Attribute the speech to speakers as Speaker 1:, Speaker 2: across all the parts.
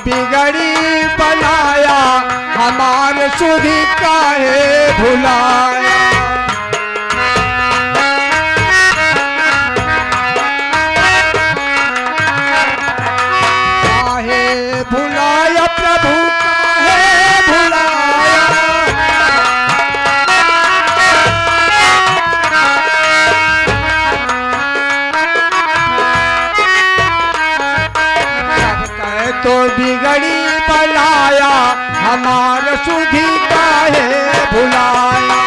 Speaker 1: बिगड़ी बनाया, हमार सुधी काहे भुलाया। काहे भुलाया प्रभु काहे भुलाया। तो बिगड़ी बनाया, हमार सुधी काहे भुलाया।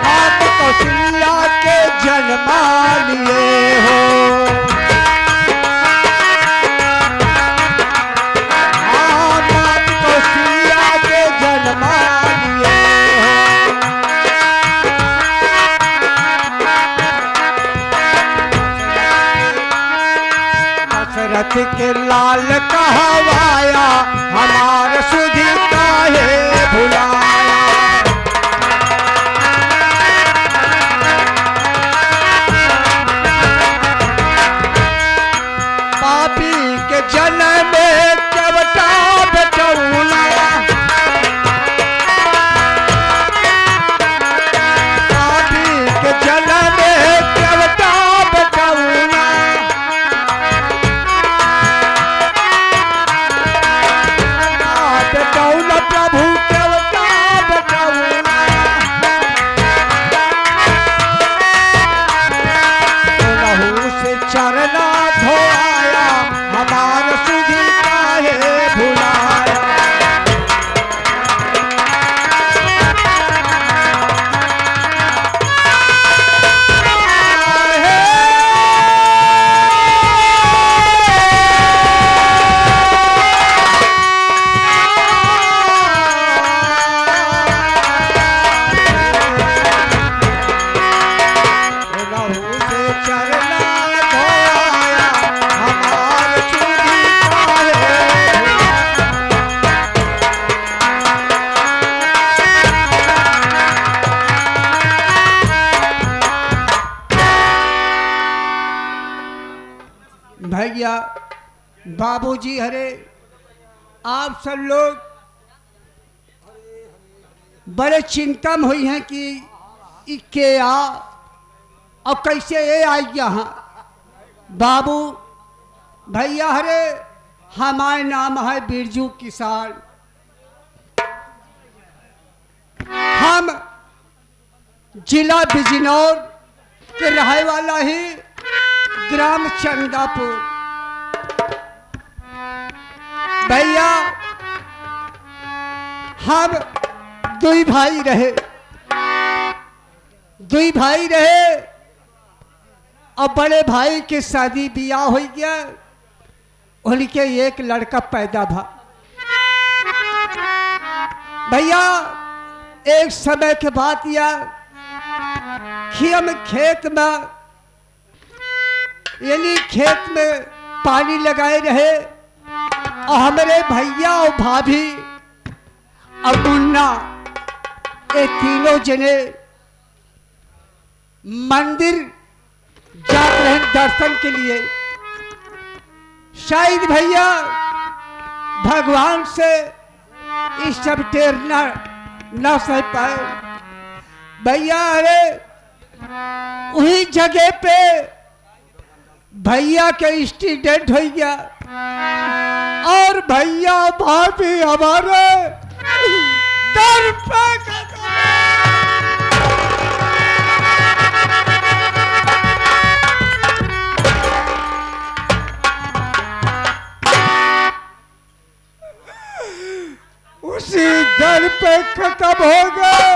Speaker 1: आप कौशल्या के जन्मा लिए हो, आप कौशल्या के जन्मा लिए हो। दशरथ के लाल कहवाया, हमार सुधी काहे भुलाया। पापी के जन्म में केवटा बेटौला, पापी के जन्म में केवटा बेटौला। बेटौला प्रभु केवटा बेटौला। लहू से चरना धोआया, हमार सुधी काहे भुलाया। लहू से चरना धोआया, हमार सुधी काहे भैया। बाबूजी हरे, आप सब लोग बड़े चिंता में हुई हैं कि ई के आ और कैसे ये आई यहाँ। बाबू भैया हरे, हमारे नाम है बिरजू किसान। हम जिला बिजनौर के रहने वाला ही ग्राम चंदापुर। भैया हम दुई भाई रहे और बड़े भाई की शादी बियाह हो गया, उनके एक लड़का पैदा भा। भैया एक समय के बाद यह कि हम खेत में यानी खेत में पानी लगाए रहे और हमारे भैया और भाभी और मुन्ना ये तीनों जने मंदिर जाते रहे दर्शन के लिए। शायद भैया भगवान से इस सब टेर न सह पाए। भैया अरे वही जगह पे भैया के एक्सीडेंट हो गया और भैया भाभी हमारे दर पे उसी दर पे खत्म हो गए।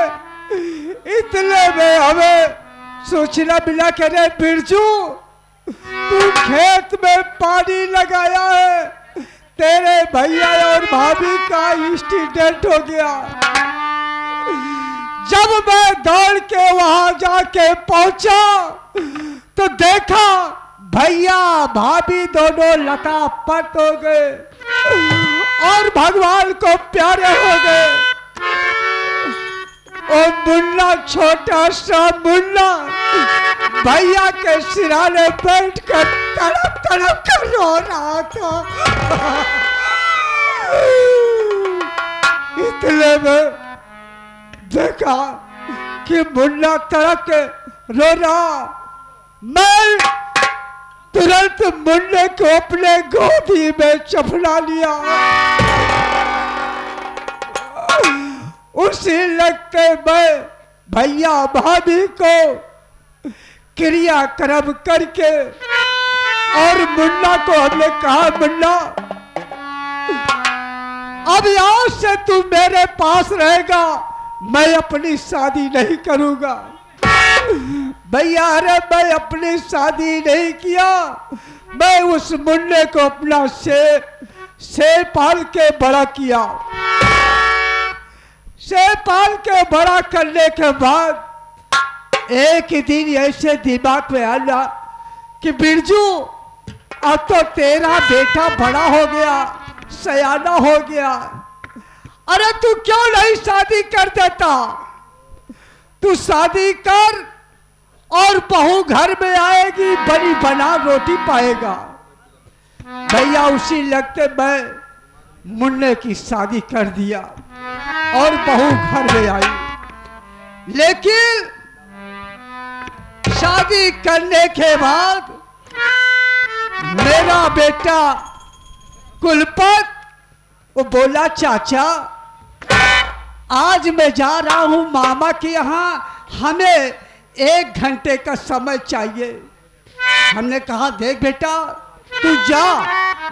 Speaker 1: इतने में हमें सूचना मिला कि रे बिरजू तू खेत में पानी लगाया है, तेरे भैया और भाभी का एक्सीडेंट हो गया। जब मैं दौड़ के वहां जाके पहुंचा तो देखा भैया भाभी दोनों लतापट हो गए और भगवान को प्यारे हो गए। और मुन्ना छोटा सा मुन्ना भैया के सिराने बैठ कर तड़प तड़प कर रो रहा था। इतने में देखा कि मुन्ना तड़प के रो रहा। मैं तुरंत मुन्ने को अपने गोदी में चपला लिया। उसी लगते मैं भैया भाभी को क्रियाक्रम करके और मुन्ना को हमने कहा, मुन्ना अब आज से तू मेरे पास रहेगा, मैं अपनी शादी नहीं करूंगा। भैया अरे मैं अपनी शादी नहीं किया, मैं उस मुन्ने को अपना से पाल के बड़ा किया। से पाल के बड़ा करने के बाद एक दिन ऐसे दिमाग में आया कि बिरजू अब तो तेरा बेटा बड़ा हो गया, सयाना हो गया, अरे तू क्यों नहीं शादी कर देता? तू शादी कर और बहू घर में आएगी, बनी बना रोटी पाएगा। भैया उसी लगते मैं मुन्ने की शादी कर दिया और बहू घर में आई। लेकिन शादी करने के बाद मेरा बेटा कुलपत वो बोला, चाचा आज मैं जा रहा हूं मामा के यहाँ, हमें 1 घंटे का समय चाहिए। हमने कहा देख बेटा तू जा,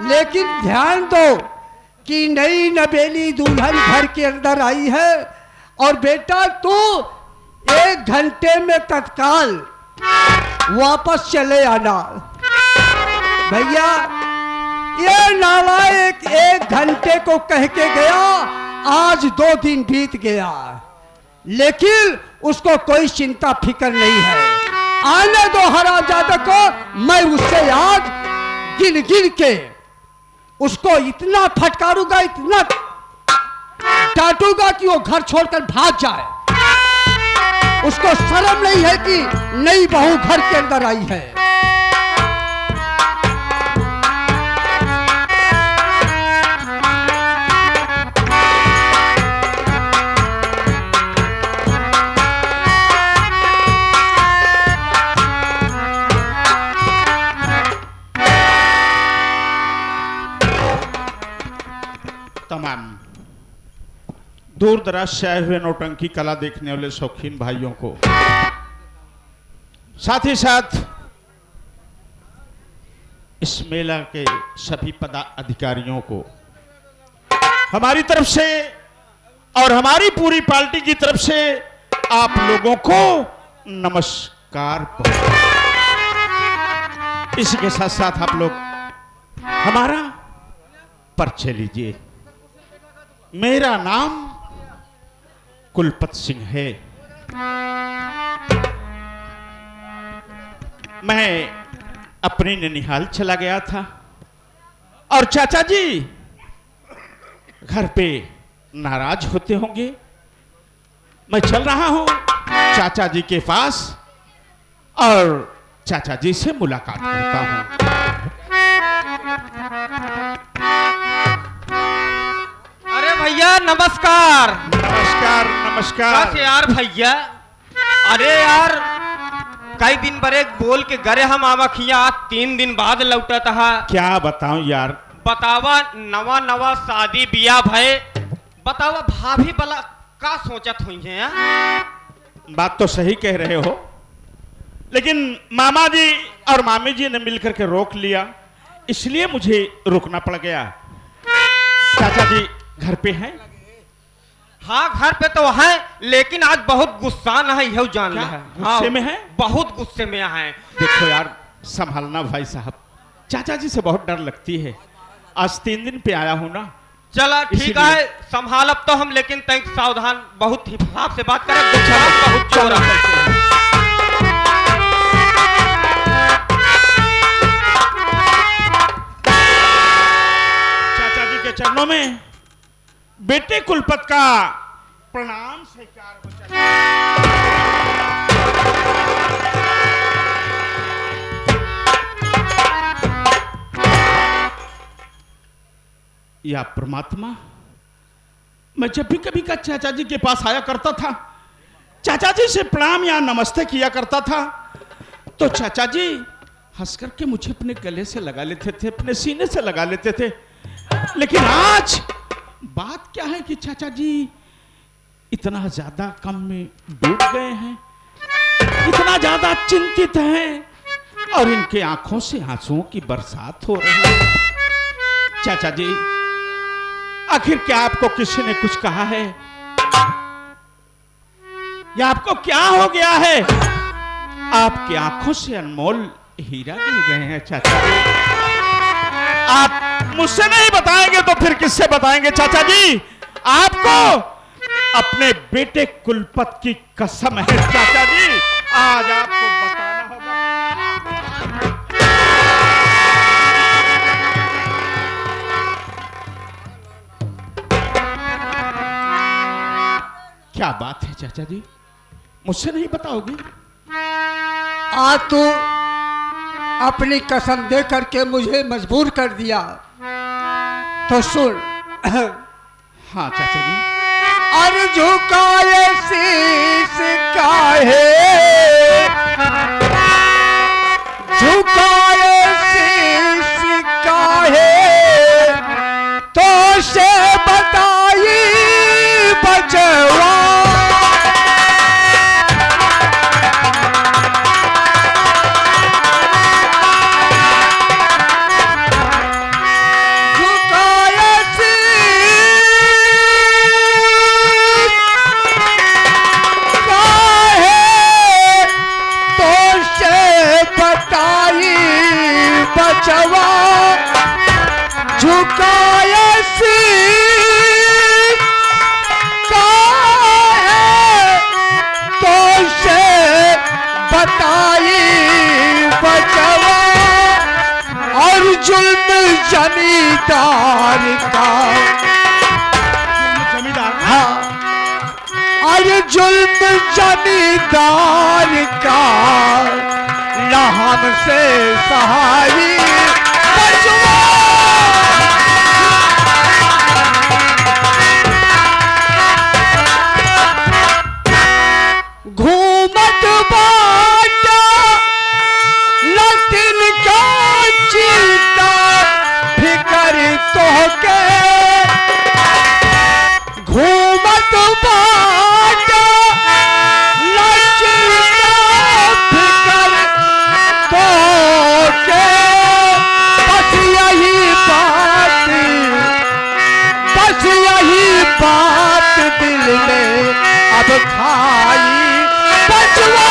Speaker 1: लेकिन ध्यान दो कि नई नवेली दुल्हन घर के अंदर आई है और बेटा तू 1 घंटे में तत्काल वापस चले आना। भैया ये नालायक 1 घंटे को कह के गया, आज 2 दिन बीत गया, लेकिन उसको कोई चिंता फिक्र नहीं है। आने दो हरामजादा को, मैं उससे आज गिन गिन के उसको इतना फटकारूंगा, इतना डांटूंगा कि वो घर छोड़कर भाग जाए। उसको शर्म नहीं है कि नई बहू घर के अंदर आई है।
Speaker 2: तमाम दूर दराज से आए हुए नौटंकी कला देखने वाले शौकीन भाइयों को, साथ ही साथ इस मेला के सभी पदाधिकारियों को हमारी तरफ से और हमारी पूरी पार्टी की तरफ से आप लोगों को नमस्कार। इसी के साथ साथ आप लोग हमारा परिचय लीजिए। मेरा नाम कुलपत सिंह है। मैं अपने ननिहाल चला गया था और चाचा जी घर पे नाराज होते होंगे। मैं चल रहा हूं चाचा जी के पास और चाचा जी से मुलाकात करता हूं।
Speaker 3: अरे भैया नमस्कार।
Speaker 2: नमस्कार नमस्कार।
Speaker 3: बस यार भैया, अरे यार कई दिन बड़े बोल के गरे हम आमखिया, 3 दिन बाद लौटा था।
Speaker 2: क्या बताऊं यार,
Speaker 3: बतावा नवा नवा शादी बिया भय, बतावा भाभी बला का सोचत हुई है?
Speaker 2: बात तो सही कह रहे हो, लेकिन मामा जी और मामी जी ने मिलकर के रोक लिया, इसलिए मुझे रुकना पड़ गया। चाचा जी घर पे हैं?
Speaker 3: हाँ घर पे तो है, लेकिन आज बहुत गुस्सा न है, यह जान लिया है।
Speaker 2: गुस्से में है?
Speaker 3: बहुत गुस्से में है।
Speaker 2: देखो यार संभालना भाई साहब, चाचा जी से बहुत डर लगती है। आज 3 दिन पे आया हूं ना।
Speaker 3: चला ठीक है, संभाल अब तो हम, लेकिन तय सावधान, बहुत हिसाब से बात करें, बहुत चोर है। चरणों में बेटे कुलपत का प्रणाम स्वीकार हो जाए।
Speaker 2: या परमात्मा, मैं जब भी कभी का चाचा जी के पास आया करता था, चाचा जी से प्रणाम या नमस्ते किया करता था, तो चाचा जी हंस करके मुझे अपने गले से लगा लेते थे, अपने सीने से लगा लेते थे। लेकिन आज बात क्या है कि चाचा जी इतना ज्यादा कम में डूब गए हैं, इतना ज्यादा चिंतित हैं, और इनके आंखों से आंसुओं की बरसात हो रही है। चाचा जी, आखिर क्या आपको किसी ने कुछ कहा है, या आपको क्या हो गया है? आपकी आंखों से अनमोल हीरा गिर रहे हैं चाचा जी। आप मुझसे नहीं बताएंगे तो फिर किससे बताएंगे चाचा जी? आपको अपने बेटे कुलपत की कसम है चाचा जी, आज आपको बताना होगा। क्या बात है चाचा जी, मुझसे नहीं बताओगे?
Speaker 1: आज तू अपनी कसम दे करके मुझे मजबूर कर दिया, तो सुन।
Speaker 2: हाँ चाचा जी।
Speaker 1: अरे झुकाए शीश काहे, झुकाए शीश काहे, तो से बताई बचवा। झुकाए शीश काहे, तो से बताई बचवा। और जुल्म जमींदार का,
Speaker 2: जमींदार?
Speaker 1: हाँ, और जुल्म जमींदार का न हमसे सहारी बचवा। घूमत बाटा लतिन का चिंता फिकर तोहके, घूमत बाटा लतिन का फिकर तोहके। बस यही बात, बस यही बात दिल में अब खाई बचवा।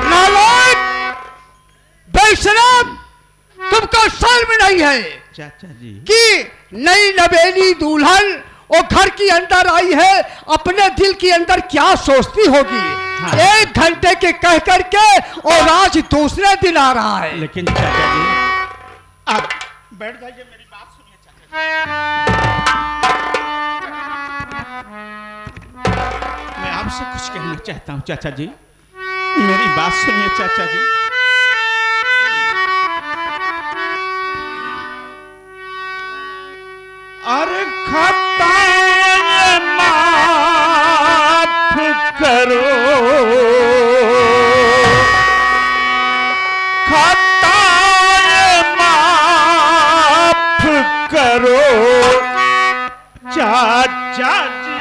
Speaker 1: नालायक, बेशरम, तुमको शर्म नहीं है
Speaker 2: चाचा जी
Speaker 1: कि नई नवेली दुल्हन वो घर की अंदर आई है, अपने दिल के अंदर क्या सोचती होगी?
Speaker 2: हाँ।
Speaker 1: 1 घंटे के कह करके और आज दूसरे दिन आ रहा है।
Speaker 2: लेकिन चाचा जी आप बैठ जाइए, मेरी बात सुनिए चाचा जी। मैं आपसे कुछ कहना चाहता हूँ चाचा जी, मेरी बात सुनिए चाचा जी। अरे खताएं माफ करो, खताएं माफ करो चाचा जी।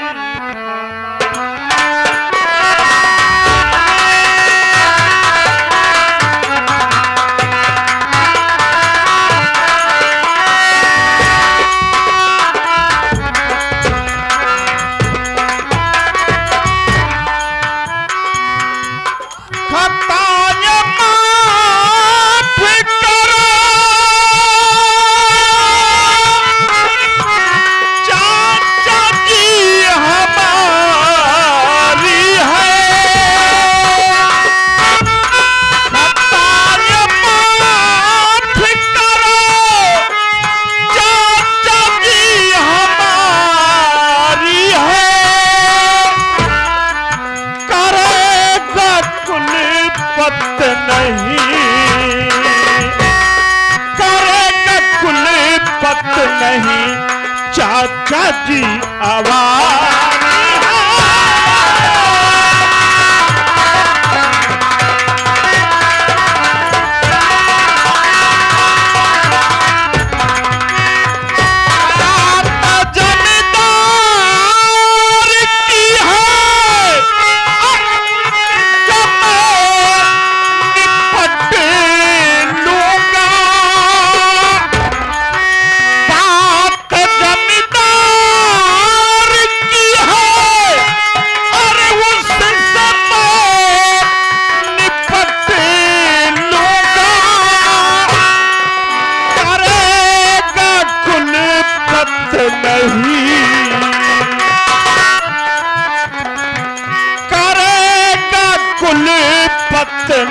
Speaker 2: चाचा जी आवाज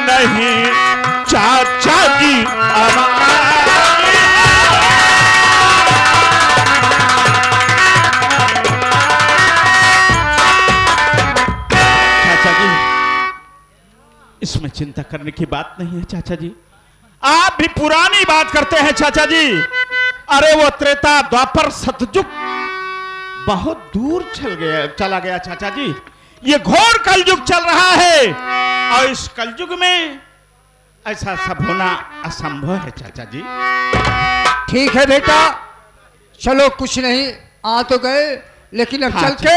Speaker 2: नहीं चाचा जी चाचा जी, इसमें चिंता करने की बात नहीं है चाचा जी। आप भी पुरानी बात करते हैं चाचा जी। अरे वो त्रेता द्वापर सतयुग बहुत दूर चला गया चाचा जी। ये घोर कलयुग चल रहा है और इस कलयुग में ऐसा सब होना असंभव है चाचा जी।
Speaker 1: ठीक है बेटा, चलो कुछ नहीं, आ तो गए, लेकिन अब चल के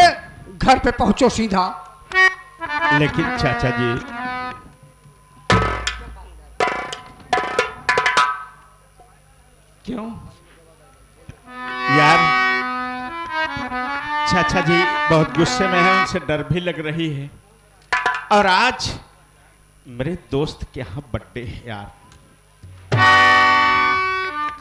Speaker 1: घर पे पहुंचो सीधा।
Speaker 2: लेकिन चाचा जी, क्यों यार? चाचा जी बहुत गुस्से में है, उनसे डर भी लग रही है। और आज मेरे दोस्त के यहाँ बर्थडे है यार।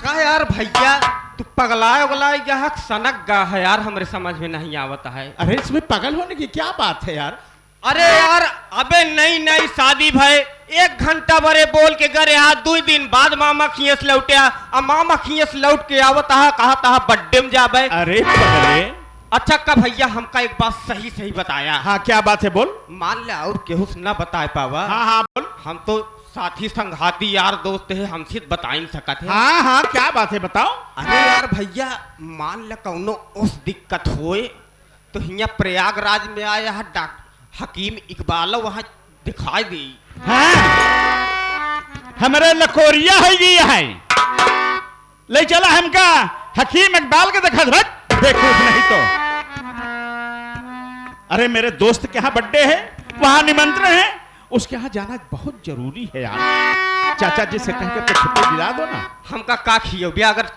Speaker 3: का यार भैया, तू पगलाए उगलाए यहाँ सनक गा है यार, हमरे समझ में नहीं आवता है।
Speaker 2: अरे इसमें पागल होने की क्या बात है यार?
Speaker 3: अरे यार, अबे नई नई शादी भाई, 1 घंटा बरे बोल के गरे हाथ 2 दिन बाद मामा खियस लौटिया, अब मामा खियस लौट के आवता है, कहा था बर्थडे में जाबे।
Speaker 2: अरे पगले,
Speaker 3: अच्छा का भैया हमका एक बात सही सही बताया।
Speaker 2: हाँ क्या बात है, बोल।
Speaker 3: मान ले और केहू से ना बता पावा।
Speaker 2: हाँ हाँ बोल।
Speaker 3: हम तो साथी संघाती यार दोस्त है, हमसे बता नहीं सकत है।
Speaker 2: हाँ हाँ क्या बात है, बताओ।
Speaker 3: अरे यार भैया, मान ले कौनो उस दिक्कत होए तो हिया प्रयागराज में आया है डॉक्टर हकीम इकबाल, वहां दिखाई दी।
Speaker 2: हाँ हमारे लकोरिया है ये है, ले चला हमका हकीम इकबाल के देखा देखो नहीं तो। अरे मेरे दोस्त के यहाँ बर्थडे है, वहां निमंत्रण है, उसके यहाँ जाना बहुत जरूरी है यार। चाचा जी से कहकर तो छुट्टी दिला दो ना।
Speaker 3: हमका का खियो भी, अगर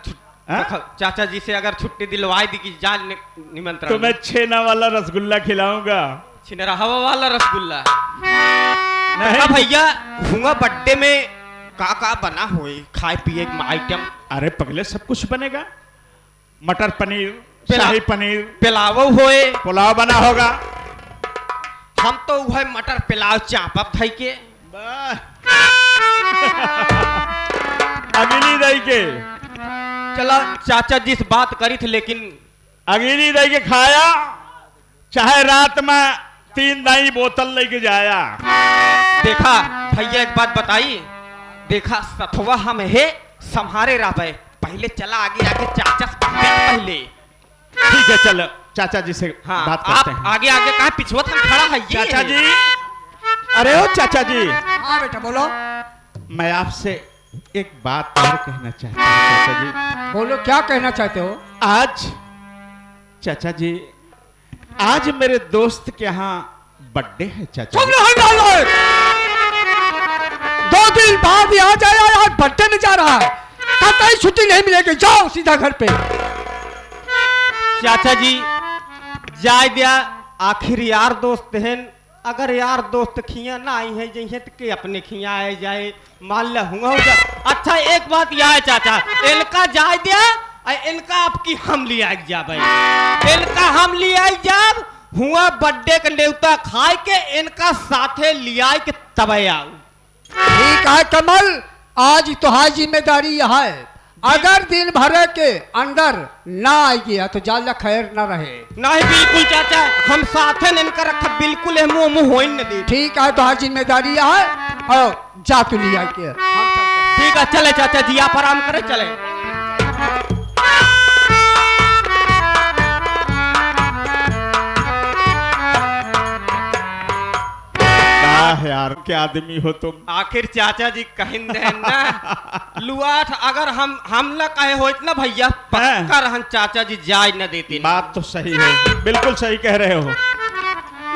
Speaker 3: चाचा जी से अगर छुट्टी दिलवाई दी कि जान निमंत्रण,
Speaker 2: तो मैं छेना वाला रसगुल्ला खिलाऊंगा।
Speaker 3: छिनरा हवा वाला रसगुल्ला
Speaker 2: नहीं
Speaker 3: भैया, हुआ बर्थडे में का बना होए खाए पिए आइटम?
Speaker 2: अरे पगले सब कुछ बनेगा, मटर पनीर, शाही पनीर,
Speaker 3: पिलाव होए,
Speaker 2: पुलाव बना होगा।
Speaker 3: हम तो वह मटर पिलाव चापब धई के
Speaker 2: अगली दही के
Speaker 3: चला चाचा जी से बात करी थी, लेकिन
Speaker 2: अगली दही के खाया, चाहे रात में 3 दही बोतल लेके जाया।
Speaker 3: देखा भैया एक बात बताई, देखा सथवा हम है संहारे राबे, पहले चला आगे आगे चाचा से पहले।
Speaker 2: ठीक है चलो चाचा जी से
Speaker 3: हाँ,
Speaker 2: बात करते हैं।
Speaker 3: आगे आगे कहा पिछवत हम खड़ा है ये।
Speaker 2: चाचा जी, अरे ओ चाचा जी।
Speaker 1: हाँ बेटा बोलो।
Speaker 2: मैं आपसे एक बात और कहना चाहता हूँ चाचा जी।
Speaker 1: बोलो क्या कहना चाहते हो?
Speaker 2: आज चाचा जी, आज मेरे दोस्त के यहाँ बर्थडे है चाचा जी।
Speaker 1: 2 दिन बाद ही आ जाए, आज बर्थडे में जा रहा है, कहीं छुट्टी नहीं मिलेगी, जाओ सीधा घर पे।
Speaker 3: चाचा जी जाय दिया, आखिर यार दोस्त हैं, अगर यार दोस्त खिया ना आई है जैसे तो के अपने खिया आए जाए, मान ला हुआ होगा। अच्छा एक बात यह है चाचा, इनका जाय दिया, इनका आपकी हम ले आई जाब, इनका हम ले आई जाब, हुआ बर्थडे का न्योता खाए के इनका साथे लिया के तब आओ।
Speaker 1: ठीक है कमल, आज तुम्हारी जिम्मेदारी यह है, अगर दिन भर के अंदर ना आई गया तो जाला खैर ना रहे।
Speaker 3: नहीं बिल्कुल चाचा, हम साथे इनका रखा बिल्कुल है, मुंह मुंह होइन न दे।
Speaker 1: ठीक है, तुम्हारी जिम्मेदारी यह है, और जा तू लिया के हम चलते।
Speaker 3: ठीक है चले चाचा जी, आप आराम करे चले।
Speaker 2: यार, क्या आदमी हो तुम।
Speaker 3: आखिर चाचा जी कहिन देन ना लुआठ अगर हम ला कहे हो इतना भैया पक्का रहन चाचा जी जाय न देते।
Speaker 2: बात तो सही है, बिल्कुल सही कह रहे हो,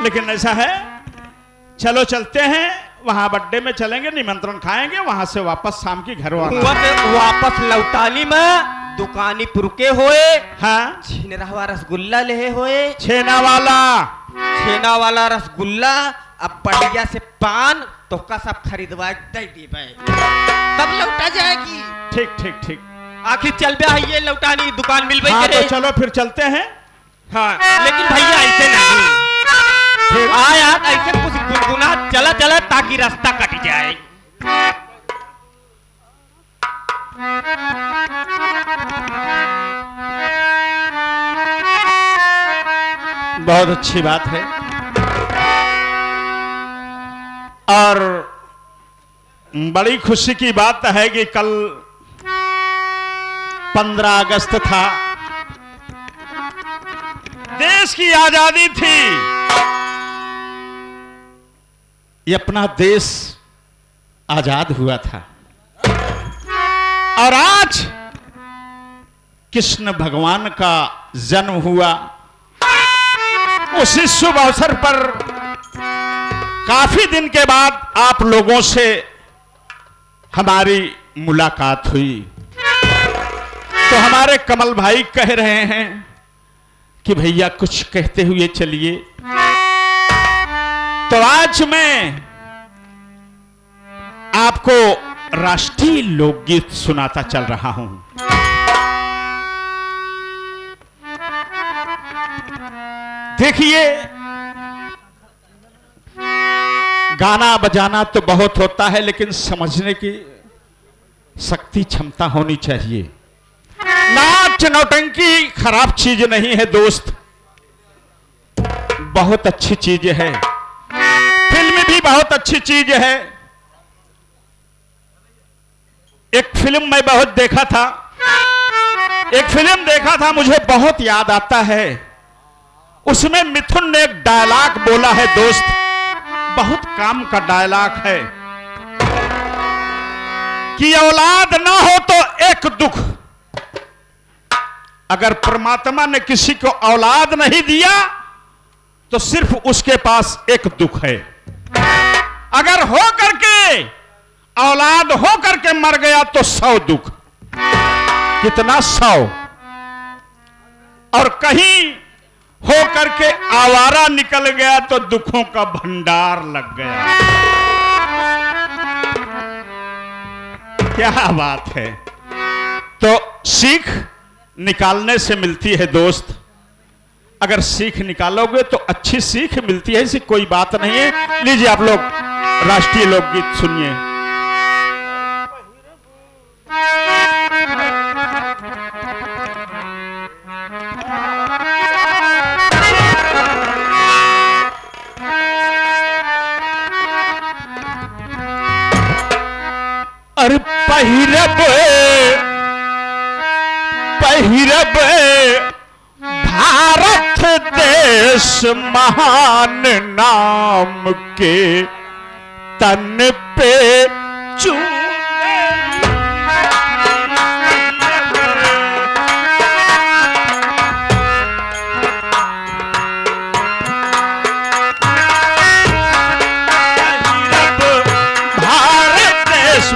Speaker 2: लेकिन ऐसा है, चलो चलते हैं वहां बर्थडे में चलेंगे, निमंत्रण खाएंगे, वहां से वापस शाम की घर
Speaker 3: वापस लौटानी में दुकानी पुरके होए।
Speaker 2: हाँ,
Speaker 3: छेना हुआ रसगुल्ला ले होए,
Speaker 2: छेना वाला
Speaker 3: रसगुल्ला, अब बढ़िया से पान तो का सब खरीदवा दे दीबे तब लौटा जाएगी।
Speaker 2: ठीक ठीक ठीक।
Speaker 3: आखिर चल बे ये लौटानी दुकान मिल गई।
Speaker 2: हाँ, तो चलो फिर चलते हैं।
Speaker 3: हाँ, लेकिन भैया ऐसे नहीं आया, ऐसे कुछ गुनगुना चला चला ताकि रास्ता कट जाए।
Speaker 2: बहुत अच्छी बात है। और बड़ी खुशी की बात है कि कल 15 अगस्त था, देश की आजादी थी। ये अपना देश आजाद हुआ था और आज कृष्ण भगवान का जन्म हुआ। उसी शुभ अवसर पर काफी दिन के बाद आप लोगों से हमारी मुलाकात हुई, तो हमारे कमल भाई कह रहे हैं कि भैया कुछ कहते हुए चलिए। तो आज मैं आपको राष्ट्रीय लोकगीत सुनाता चल रहा हूं। देखिए, गाना बजाना तो बहुत होता है, लेकिन समझने की शक्ति क्षमता होनी चाहिए। नाच नौटंकी खराब चीज नहीं है दोस्त, बहुत अच्छी चीज है। फिल्म भी बहुत अच्छी चीज है। एक फिल्म मैं बहुत देखा था, मुझे बहुत याद आता है। उसमें मिथुन ने एक डायलॉग बोला है दोस्त, बहुत काम का डायलॉग है कि औलाद ना हो तो एक दुख। अगर परमात्मा ने किसी को औलाद नहीं दिया तो सिर्फ उसके पास एक दुख है। अगर हो करके औलाद हो करके मर गया तो 100 दुख। कितना 100? और कहीं हो करके आवारा निकल गया तो दुखों का भंडार लग गया। क्या बात है। तो सीख निकालने से मिलती है दोस्त। अगर सीख निकालोगे तो अच्छी सीख मिलती है, ऐसी कोई बात नहीं है। लीजिए आप लोग राष्ट्रीय लोकगीत सुनिए। अरे पहिरब भारत देश महान नाम के तन पे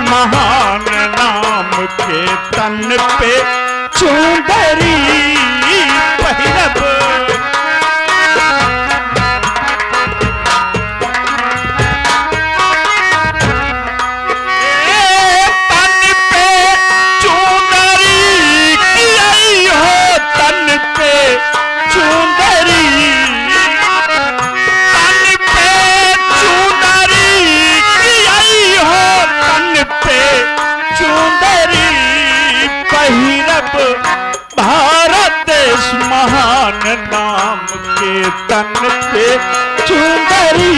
Speaker 2: महान नाम के तन पे चुंदरी पहिरब। तन पे चुंदरी की हो, तन पे चुंदरी, तन पे चुंदरी की हो, तन पे चुंदरी पहिरब भारत देश महान नाम के तन पे चुंदरी।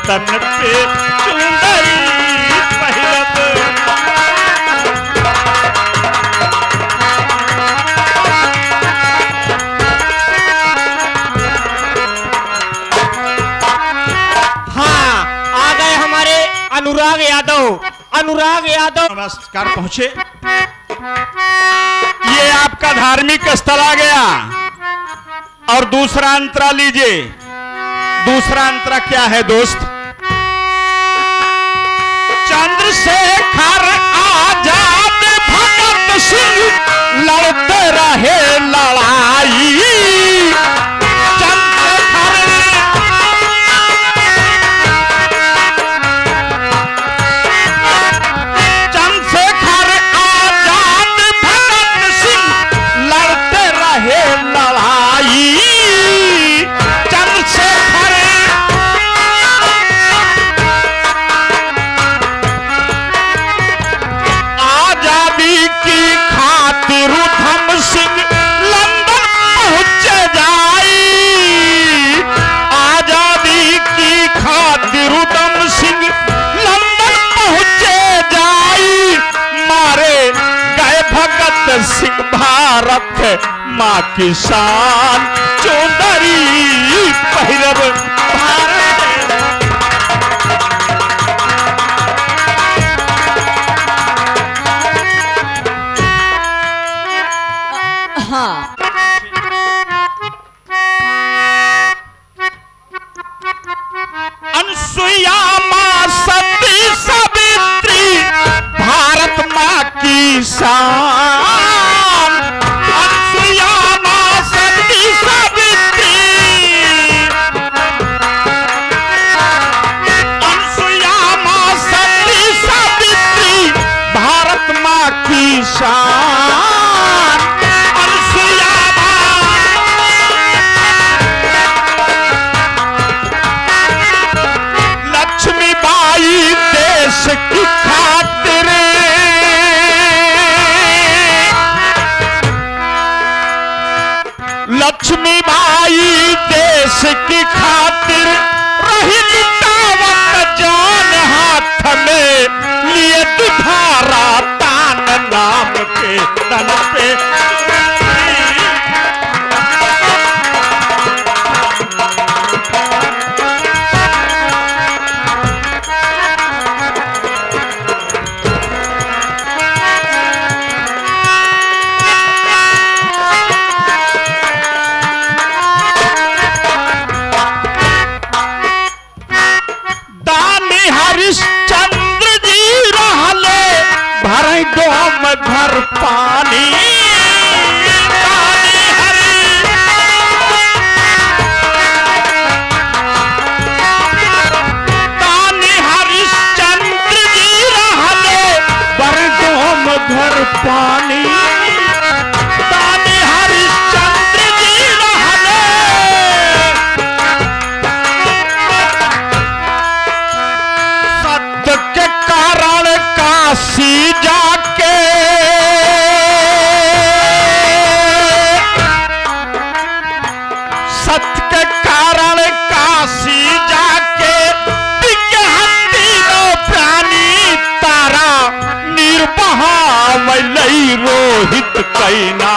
Speaker 2: तन पे चुंदरी पहिरब।
Speaker 3: हाँ, आ गए हमारे अनुराग यादव। अनुराग यादव
Speaker 2: नमस्कार पहुंचे। ये आपका धार्मिक स्थल आ गया। और दूसरा अंतरा लीजिए। दूसरा अंतरा क्या है दोस्त? चंद्रशेखर आजाद भगत सिंह लड़ते रहे लड़ाई। चंद्रशेखर आजाद भगत सिंह लड़ते रहे लड़ाई। चंद्रशेखर आजादी की खातिर उधम सिंह लंदन पहुंचे जाई। आजादी की खातिर उधम सिंह लंदन पहुंचे जाई। मारे गए भगत सिंह भारत माँ की शान चौधरी पहिरब भारत।
Speaker 4: हाँ,
Speaker 2: अनसुईया माँ सती सावित्री भारत माँ की शान। अनसुईया माँ सती सावित्री। अनसुईया माँ सती सावित्री भारत माँ की शान। अनसुईया लक्ष्मीबाई देश की खातिर। लक्ष्मीबाई देश की खातिर रही लुटावत जान हाथ में लिए दुधारा तान नाम के तन पे। दानी हरिश्चंद्र जी रहले भरई डोम भर पानी। दानी दानी हरिश्चंद्र जी रहले भरई डोम भर पानी। दानी हरिश्चंद्र जी रहले सत्य के कारण काशी जाके सत्य के कारण काशी जाके बिके तीनों प्राणी तारा निर्बहावलई रोहित कैना।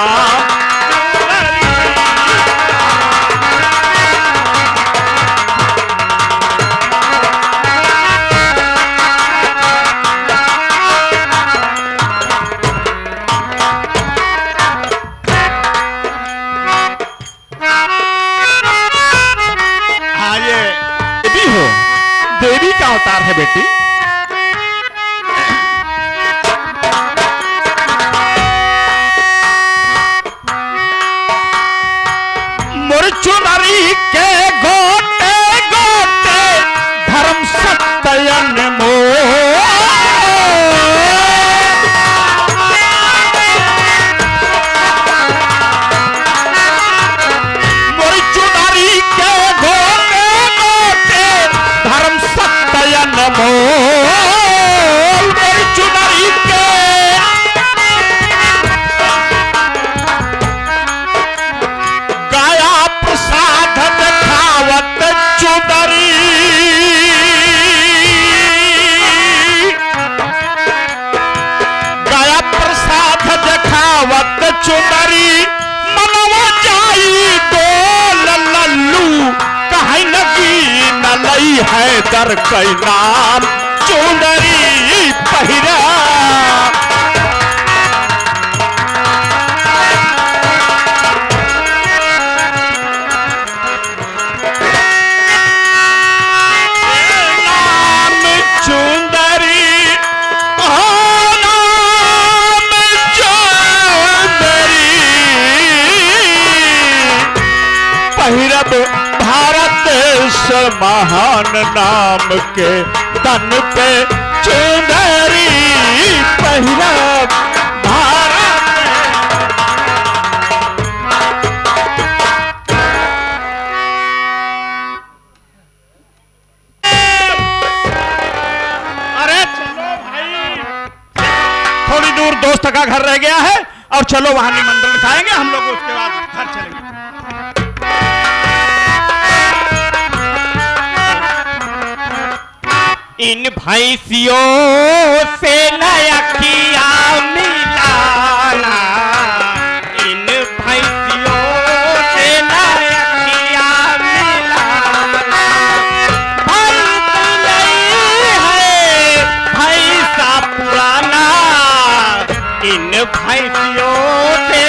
Speaker 2: हाँ, ये भी हो देवी का अवतार है बेटी। सुंदर कई नाम चुंदरी पहिरा। नाम चुंदरी नाम चुंदरी पहिरब भारत से महान नाम के तन पे चुंदरी पहिरब भारत। अरे चलो भाई, थोड़ी दूर दोस्त का घर रह गया है और चलो वहां निमंत्रण खाएंगे हम लोग, उसके बाद घर चलेंगे।
Speaker 3: इन भैंसियों से नया किया मिलाना, इन भैंसियों से नया किया मिलाना। भैंस नहीं है भैंसा पुराना, इन भैंसियों से